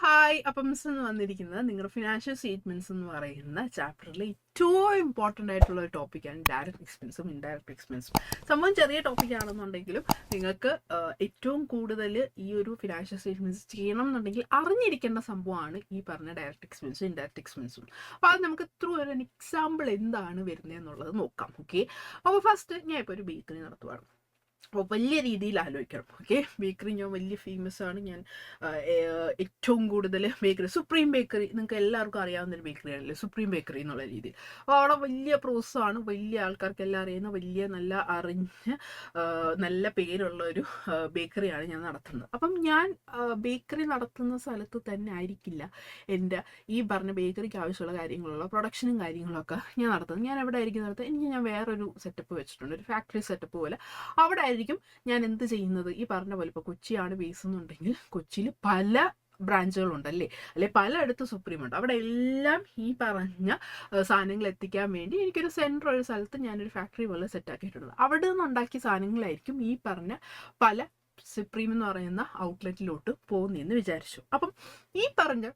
Hi, അപ്പം miss എന്ന് വന്നിരിക്കുന്നത് നിങ്ങളുടെ ഫിനാൻഷ്യൽ സ്റ്റേറ്റ്മെന്റ്സ് എന്ന് പറയുന്ന ചാപ്റ്ററിലെ ഏറ്റവും ഇമ്പോർട്ടൻ്റ് ആയിട്ടുള്ള ഒരു ടോപ്പിക്കാണ് ഡയറക്റ്റ് എക്സ്പെൻസും ഇൻഡയറക്റ്റ് എക്സ്പെൻസും. സംഭവം ചെറിയ ടോപ്പിക് ആണെന്നുണ്ടെങ്കിലും നിങ്ങൾക്ക് ഏറ്റവും കൂടുതൽ ഈ ഒരു ഫിനാൻഷ്യൽ സ്റ്റേറ്റ്മെന്റ്സ് ചെയ്യണം എന്നുണ്ടെങ്കിൽ അറിഞ്ഞിരിക്കേണ്ട സംഭവമാണ് ഈ പറഞ്ഞ ഡയറക്റ്റ് എക്സ്പെൻസും ഇൻഡയറക്റ്റ് എക്സ്പെൻസും. അപ്പോൾ അത് നമുക്ക് ത്രൂ ഒരു എക്സാമ്പിൾ എന്താണ് വരുന്നത് എന്നുള്ളത് നോക്കാം. ഓക്കെ, അപ്പോൾ ഫസ്റ്റ് ഞാൻ ഇപ്പോൾ ഒരു ബേക്കറി നടത്തുവാണ്. അപ്പോൾ വലിയ രീതിയിൽ ആലോചിക്കണം. ഓക്കെ, ബേക്കറി ഞാൻ വലിയ ഫേമസ് ആണ്. ഞാൻ ഏറ്റവും കൂടുതൽ ബേക്കറി സുപ്രീം ബേക്കറി നിങ്ങൾക്ക് എല്ലാവർക്കും അറിയാവുന്ന ഒരു ബേക്കറി ആണല്ലേ സുപ്രീം ബേക്കറി എന്നുള്ള രീതിയിൽ. അപ്പോൾ അവിടെ വലിയ പ്രോസസ്സാണ്, വലിയ ആൾക്കാർക്ക് എല്ലാം അറിയുന്ന വലിയ നല്ല അറിഞ്ഞ് നല്ല പേരുള്ള ഒരു ബേക്കറിയാണ് ഞാൻ നടത്തുന്നത്. അപ്പം ഞാൻ ബേക്കറി നടത്തുന്ന സ്ഥലത്ത് തന്നെ ആയിരിക്കില്ല എൻ്റെ ഈ പറഞ്ഞ ബേക്കറിക്ക് ആവശ്യമുള്ള കാര്യങ്ങളുള്ള പ്രൊഡക്ഷനും കാര്യങ്ങളൊക്കെ ഞാൻ നടത്തുന്നത്. ഞാൻ എവിടെ ആയിരിക്കും നടത്തുന്നത്? ഞാൻ വേറൊരു സെറ്റപ്പ് വെച്ചിട്ടുണ്ട്, ഒരു ഫാക്ടറി സെറ്റപ്പ് പോലെ. അവിടെ ആയിരിക്കും ഞാൻ എന്ത് ചെയ്യുന്നത്, ഈ പറഞ്ഞ പോലെ ഇപ്പോൾ കൊച്ചിയാണ് ബേസ് എന്നുണ്ടെങ്കിൽ കൊച്ചിയിൽ പല ബ്രാഞ്ചുകളുണ്ടല്ലേ, അല്ലെ പലയിടത്ത് സുപ്രീം ഉണ്ട്. അവിടെ എല്ലാം ഈ പറഞ്ഞ സാധനങ്ങൾ എത്തിക്കാൻ വേണ്ടി എനിക്കൊരു സെൻട്രൽ ഒരു സ്ഥലത്ത് ഞാനൊരു ഫാക്ടറി പോലെ സെറ്റ് ആക്കിയിട്ടുണ്ട്. അവിടെ നിന്ന് ഉണ്ടാക്കിയ സാധനങ്ങളായിരിക്കും ഈ പറഞ്ഞ പല സുപ്രീം എന്ന് പറയുന്ന ഔട്ട്ലെറ്റിലോട്ട് പോകുന്നതെന്ന് വിചാരിച്ചു. അപ്പം ഈ പറഞ്ഞ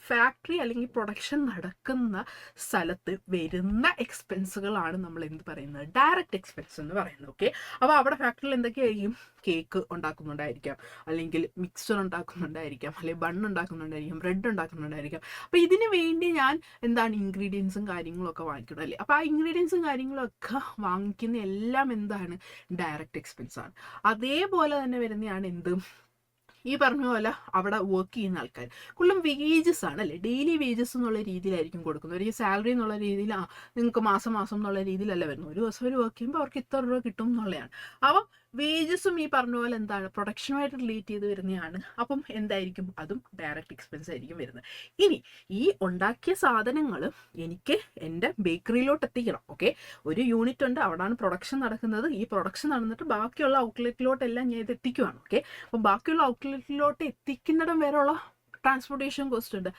ഫാക്ടറി അല്ലെങ്കിൽ പ്രൊഡക്ഷൻ നടക്കുന്ന സ്ഥലത്ത് വരുന്ന എക്സ്പെൻസുകളാണ് നമ്മൾ എന്ത് പറയുന്നത്, ഡയറക്റ്റ് എക്സ്പെൻസ് എന്ന് പറയുന്നത്. ഓക്കെ, അപ്പോൾ അവിടെ ഫാക്ടറിയിൽ എന്തൊക്കെയായിരിക്കും? കേക്ക് ഉണ്ടാക്കുന്നുണ്ടായിരിക്കാം, അല്ലെങ്കിൽ മിക്സ്ചർ ഉണ്ടാക്കുന്നുണ്ടായിരിക്കാം, അല്ലെങ്കിൽ ബൺ ഉണ്ടാക്കുന്നുണ്ടായിരിക്കാം, ബ്രെഡ് ഉണ്ടാക്കുന്നുണ്ടായിരിക്കാം. അപ്പോൾ ഇതിന് വേണ്ടി ഞാൻ എന്താണ് ഇൻഗ്രീഡിയൻസും കാര്യങ്ങളൊക്കെ വാങ്ങിക്കണം അല്ലേ. അപ്പോൾ ആ ഇൻഗ്രീഡിയൻസും കാര്യങ്ങളൊക്കെ വാങ്ങിക്കുന്ന എല്ലാം എന്താണ്, ഡയറക്റ്റ് എക്സ്പെൻസ് ആണ്. അതേപോലെ തന്നെ വരുന്നതാണ് എന്ത്, ഈ പറഞ്ഞ പോലെ അവിടെ വർക്ക് ചെയ്യുന്ന ആൾക്കാർ കൂടുതലും വേജസ് ആണ് അല്ലേ, ഡെയിലി വേജസ് എന്നുള്ള രീതിയിലായിരിക്കും കൊടുക്കുന്നത്. ഒരു സാലറി എന്നുള്ള രീതിയിൽ നിങ്ങൾക്ക് മാസം എന്നുള്ള രീതിയിലല്ല വരുന്നത്. ഒരു ദിവസം ഒരു വർക്ക് ചെയ്യുമ്പോൾ അവർക്ക് ഇത്ര രൂപ കിട്ടും എന്നുള്ളതാണ്. അപ്പം വേജസും ഈ പറഞ്ഞ പോലെ എന്താണ് പ്രൊഡക്ഷനുമായിട്ട് റിലേറ്റ് ചെയ്ത് വരുന്നതാണ്. അപ്പം എന്തായിരിക്കും, അതും ഡയറക്റ്റ് എക്സ്പെൻസ് ആയിരിക്കും വരുന്നത്. ഇനി ഈ ഉണ്ടാക്കിയ സാധനങ്ങൾ എനിക്ക് എൻ്റെ ബേക്കറിയിലോട്ട് എത്തിക്കണം. ഓക്കെ, ഒരു യൂണിറ്റ് ഉണ്ട്, അവിടെയാണ് പ്രൊഡക്ഷൻ നടക്കുന്നത്. ഈ പ്രൊഡക്ഷൻ നടന്നിട്ട് ബാക്കിയുള്ള ഔട്ട്ലെറ്റിലോട്ടെല്ലാം ഞാൻ ഇത് എത്തിക്കുവാണ്. ഓക്കെ, അപ്പം ബാക്കിയുള്ള ഔട്ട്ലെറ്റിലോട്ട് എത്തിക്കുന്നിടം വരെയുള്ള ട്രാൻസ്പോർട്ടേഷൻ കോസ്റ്റ് ഉണ്ട്,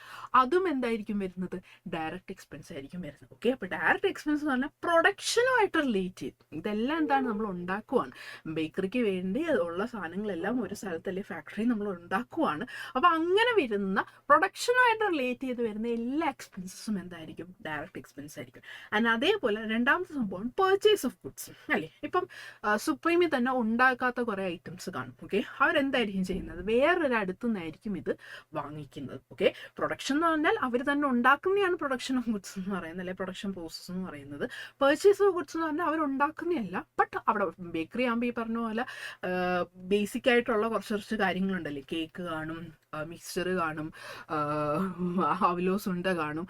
അതും എന്തായിരിക്കും വരുന്നത്, ഡയറക്റ്റ് എക്സ്പെൻസ് ആയിരിക്കും വരുന്നത്. ഓക്കെ, അപ്പോൾ ഡയറക്റ്റ് എക്സ്പെൻസ് എന്ന് പറഞ്ഞാൽ പ്രൊഡക്ഷനുമായിട്ട് റിലേറ്റ് ചെയ്ത് ഇതെല്ലാം എന്താണ് നമ്മൾ ഉണ്ടാക്കുവാണ്. ബേക്കറിക്ക് വേണ്ടി ഉള്ള സാധനങ്ങളെല്ലാം ഒരു സ്ഥലത്തല്ലേ ഫാക്ടറി നമ്മൾ ഉണ്ടാക്കുവാണ്. അപ്പോൾ അങ്ങനെ വരുന്ന പ്രൊഡക്ഷനുമായിട്ട് റിലേറ്റ് ചെയ്ത് വരുന്ന എല്ലാ എക്സ്പെൻസസും എന്തായിരിക്കും, ഡയറക്റ്റ് എക്സ്പെൻസ് ആയിരിക്കും. ആൻഡ് അതേപോലെ രണ്ടാമത്തെ സംഭവം പർച്ചേസ് ഓഫ് ഗുഡ്സ് അല്ലേ. ഇപ്പം സുപ്രീമിൽ തന്നെ ഉണ്ടാക്കാത്ത കുറേ ഐറ്റംസ് കാണും. ഓക്കെ, അവരെന്തായിരിക്കും ചെയ്യുന്നത്, വേറൊരു അടുത്തുനിന്നായിരിക്കും ഇത് വാങ്ങിക്കുന്നത്. ഓക്കെ, പ്രൊഡക്ഷൻ എന്ന് പറഞ്ഞാൽ അവർ തന്നെ ഉണ്ടാക്കുന്നതാണ് പ്രൊഡക്ഷൻ ഓഫ് ഗുഡ്സ് എന്ന് പറയുന്നത്, അല്ലെ പ്രൊഡക്ഷൻ പ്രോസസ് എന്ന് പറയുന്നത്. പർച്ചേസ് ഓഫ് ഗുഡ്സ് എന്ന് പറഞ്ഞാൽ അവർ ഉണ്ടാക്കുന്നതല്ല, ബട്ട് അവിടെ ബേക്കറി ആകുമ്പോൾ ഈ പറഞ്ഞ പോലെ ബേസിക് ആയിട്ടുള്ള കുറച്ച് കാര്യങ്ങളുണ്ടല്ലേ, കേക്ക് കാണും, മിക്സ്ചർ കാണും, അവലോസ് ഉണ്ട കാണും,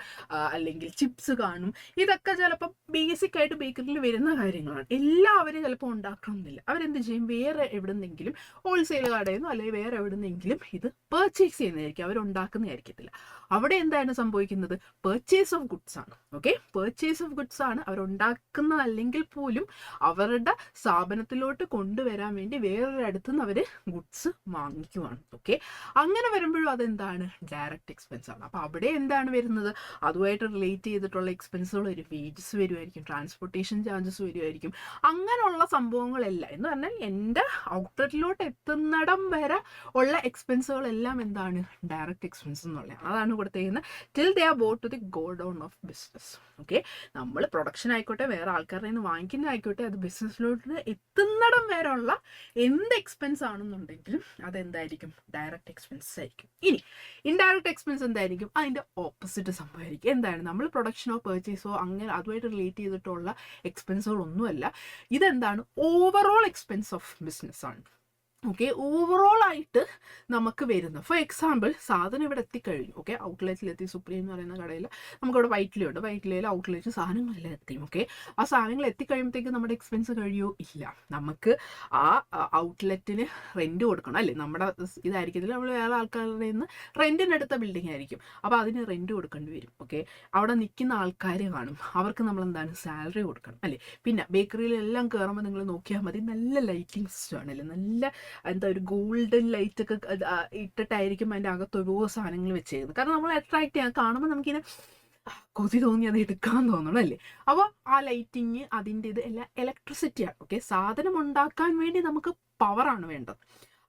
അല്ലെങ്കിൽ ചിപ്സ് കാണും. ഇതൊക്കെ ചിലപ്പോൾ ബേസിക് ആയിട്ട് ബേക്കറിയിൽ വരുന്ന കാര്യങ്ങളാണ്. എല്ലാവരും ചിലപ്പോൾ ഉണ്ടാക്കണമെന്നില്ല. അവരെന്ത് ചെയ്യും, വേറെ എവിടുന്നെങ്കിലും ഹോൾസെയിൽ കടയിൽ നിന്നോ അല്ലെങ്കിൽ വേറെ എവിടുന്നെങ്കിലും ഇത് പർച്ചേസ് ചെയ്യുന്നതായിരിക്കും, അവരുണ്ടാക്കുന്നതായിരിക്കത്തില്ല. അവിടെ എന്താണ് സംഭവിക്കുന്നത്, പർച്ചേസ് ഓഫ് ഗുഡ്സ് ആണ്. ഓക്കെ, പർച്ചേസ് ഓഫ് ഗുഡ്സ് ആണ്. അവരുണ്ടാക്കുന്നതല്ലെങ്കിൽ പോലും അവരുടെ സ്ഥാപനത്തിലോട്ട് കൊണ്ടുവരാൻ വേണ്ടി വേറൊരു അടുത്തുനിന്ന് അവർ ഗുഡ്സ് വാങ്ങിക്കുവാണ്. ഓക്കെ, അങ്ങനെ വരുമ്പോഴും അതെന്താണ്, ഡയറക്റ്റ് എക്സ്പെൻസ് ആണ്. അപ്പോൾ അവിടെ എന്താണ് വരുന്നത്, അതുമായിട്ട് റിലേറ്റ് ചെയ്തിട്ടുള്ള എക്സ്പെൻസുകൾ വരും, വേജസ് വരുമായിരിക്കും, ട്രാൻസ്പോർട്ടേഷൻ ചാർജസ് വരുമായിരിക്കും. അങ്ങനെയുള്ള സംഭവങ്ങളെല്ലാം എന്ന് പറഞ്ഞാൽ എൻ്റെ ഔട്ട്ലെറ്റിലോട്ട് എത്തുന്നിടം വരെ ഉള്ള എക്സ്പെൻസുകളെല്ലാം എന്താണ്, ഡയറക്റ്റ് എക്സ്പെൻസ് എന്നുള്ളത്. അതാണ് കൊടുത്തേക്കുന്നത് till they are bought to the godown of business. Okay, നമ്മൾ പ്രൊഡക്ഷൻ ആയിക്കോട്ടെ വേറെ ആൾക്കാരുടെ നിന്ന് വാങ്ങിക്കുന്നതായിക്കോട്ടെ, അത് ബിസിനസ്സിലോട്ട് എത്തുന്നിടം വരെ ഉള്ള എന്ത് എക്സ്പെൻസ് ആണെന്നുണ്ടെങ്കിലും അതെന്തായിരിക്കും, ഡയറക്റ്റ് എക്സ്പെൻസ് ആയിരിക്കും. ഇനി ഇൻഡയറക്റ്റ് എക്സ്പെൻസ് എന്തായിരിക്കും, അതിൻ്റെ ഓപ്പോസിറ്റ് സംഭവമായിരിക്കും. എന്താണ്, നമ്മൾ പ്രൊഡക്ഷനോ പർച്ചേസോ അങ്ങനെ അതുമായിട്ട് റിലേറ്റ് ചെയ്തിട്ടുള്ള എക്സ്പെൻസുകളൊന്നുമല്ല. ഇതെന്താണ്, ഓവറോൾ എക്സ്പെൻസ് ഓഫ് ബിസിനസ് ആണ്. ഓക്കെ, ഓവറോൾ ആയിട്ട് നമുക്ക് വരുന്നു. ഫോർ എക്സാമ്പിൾ, സാധനം ഇവിടെ എത്തിക്കഴിഞ്ഞു. ഓക്കെ, ഔട്ട്ലെറ്റിലെത്തി, സുപ്രീം എന്ന് പറയുന്ന കടയിൽ നമുക്കിവിടെ വൈറ്റിലയുണ്ട്, വൈറ്റിലയിൽ ഔട്ട്ലെറ്റ് സാധനങ്ങളെല്ലാം എത്തിയും. ഓക്കെ, ആ സാധനങ്ങൾ എത്തിക്കഴിയുമ്പോഴത്തേക്ക് നമ്മുടെ എക്സ്പെൻസ് കഴിയുമോ? ഇല്ല. നമുക്ക് ആ ഔട്ട്ലെറ്റിന് റെൻറ്റ് കൊടുക്കണം അല്ലേ. നമ്മുടെ ഇതായിരിക്കത്തില്ല, നമ്മൾ വേറെ ആൾക്കാരുടെ നിന്ന് റെൻറ്റിനെടുത്ത ബിൽഡിംഗ് ആയിരിക്കും. അപ്പോൾ അതിന് റെൻറ്റ് കൊടുക്കേണ്ടി വരും. ഓക്കെ, അവിടെ നിൽക്കുന്ന ആൾക്കാർ കാണും, അവർക്ക് നമ്മൾ എന്താണ് സാലറി കൊടുക്കണം അല്ലേ. പിന്നെ ബേക്കറിയിലെല്ലാം കയറുമ്പോൾ നിങ്ങൾ നോക്കിയാൽ മതി, നല്ല ലൈറ്റിംഗ് സിസ്റ്റം ആണല്ലേ, നല്ല എന്താ ഒരു ഗോൾഡൻ ലൈറ്റ് ഒക്കെ ഇട്ടിട്ടായിരിക്കും അതിൻ്റെ അകത്ത് ഓരോ സാധനങ്ങൾ വെച്ചേക്കുന്നത്. കാരണം നമ്മൾ അട്രാക്ട് ചെയ്യാൻ കാണുമ്പോൾ നമുക്കിങ്ങനെ കൊതി തോന്നി അത് എടുക്കാൻ തോന്നണം അല്ലേ. അപ്പോൾ ആ ലൈറ്റിങ് അതിൻ്റെ ഇത് എല്ലാം ഇലക്ട്രിസിറ്റിയാണ്. ഓക്കെ, സാധനം ഉണ്ടാക്കാൻ വേണ്ടി നമുക്ക് പവറാണ് വേണ്ടത്.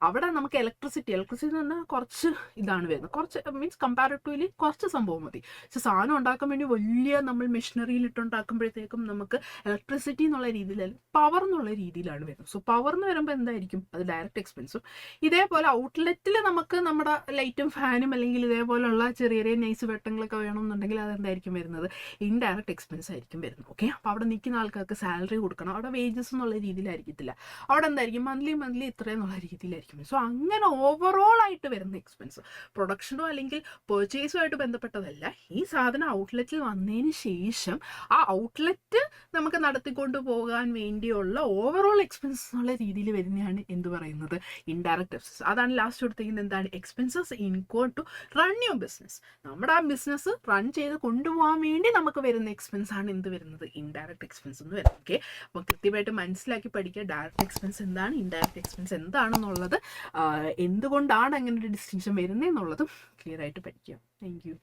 അവിടെ നമുക്ക് ഇലക്ട്രിസിറ്റി എന്ന് പറഞ്ഞാൽ കുറച്ച് ഇതാണ് വരുന്നത്, കുറച്ച് മീൻസ് കമ്പാരിറ്റീവ്ലി കുറച്ച് സംഭവം മതി. പക്ഷെ സാധനം ഉണ്ടാക്കാൻ വേണ്ടി വലിയ നമ്മൾ മെഷീനറിയിൽ ഇട്ടുണ്ടാക്കുമ്പോഴത്തേക്കും നമുക്ക് ഇലക്ട്രിസിറ്റി എന്നുള്ള രീതിയിലല്ല, പവർ എന്നുള്ള രീതിയിലാണ് വരുന്നത്. സോ പവർ എന്ന് വരുമ്പോൾ എന്തായിരിക്കും, അത് ഡയറക്റ്റ് എക്സ്പെൻസും. ഇതേപോലെ ഔട്ട്ലെറ്റിൽ നമുക്ക് നമ്മുടെ ലൈറ്റും ഫാനും അല്ലെങ്കിൽ ഇതേപോലുള്ള ചെറിയ ചെറിയ നൈസ് വെട്ടങ്ങളൊക്കെ വേണമെന്നുണ്ടെങ്കിൽ അതെന്തായിരിക്കും വരുന്നത്, ഇൻഡയറക്റ്റ് എക്സ്പെൻസ് ആയിരിക്കും വരുന്നത്. ഓക്കെ, അപ്പോൾ അവിടെ നിൽക്കുന്ന ആൾക്കാർക്ക് സാലറി കൊടുക്കണം, അവിടെ വേജസ് എന്നുള്ള രീതിയിലായിരിക്കത്തില്ല, അവിടെ എന്തായിരിക്കും മന്ത്ലി ഇത്രയെന്നുള്ള രീതിയിലായിരിക്കും. സോ അങ്ങനെ ഓവറോൾ ആയിട്ട് വരുന്ന എക്സ്പെൻസ് പ്രൊഡക്ഷനോ അല്ലെങ്കിൽ പെർച്ചേസോ ആയിട്ട് ബന്ധപ്പെട്ടതല്ല. ഈ സാധനം ഔട്ട്ലെറ്റിൽ വന്നതിന് ശേഷം ആ ഔട്ട്ലെറ്റ് നമുക്ക് നടത്തിക്കൊണ്ട് പോകാൻ വേണ്ടിയുള്ള ഓവറോൾ എക്സ്പെൻസ് എന്നുള്ള രീതിയിൽ വരുന്നതാണ് എന്ത് പറയുന്നത്, ഇൻഡയറക്റ്റ് എക്സ്പെൻസ്. അതാണ് ലാസ്റ്റ് കൊടുത്തിരിക്കുന്നത്, എന്താണ്, expenses incurred to run your business. നമ്മുടെ ആ ബിസിനസ് റൺ ചെയ്ത് കൊണ്ടുപോകാൻ വേണ്ടി നമുക്ക് വരുന്ന എക്സ്പെൻസ് ആണ് എന്ത് വരുന്നത്, ഇൻഡയറക്റ്റ് എക്സ്പെൻസ് എന്ന് വരുന്നത്. ഓക്കെ, അപ്പോൾ കൃത്യമായിട്ട് മനസ്സിലാക്കി പഠിക്കുക ഡയറക്റ്റ് എക്സ്പെൻസ് എന്താണ്, ഇൻഡയറക്റ്റ് എക്സ്പെൻസ് എന്താണെന്നുള്ളത്, എന്തുകൊണ്ടാണ് അങ്ങനെ ഒരു ഡിസ്റ്റിങ്ഷൻ വരുന്നത് എന്നുള്ളതും ക്ലിയർ ആയിട്ട് പഠിക്കുക. Thank you.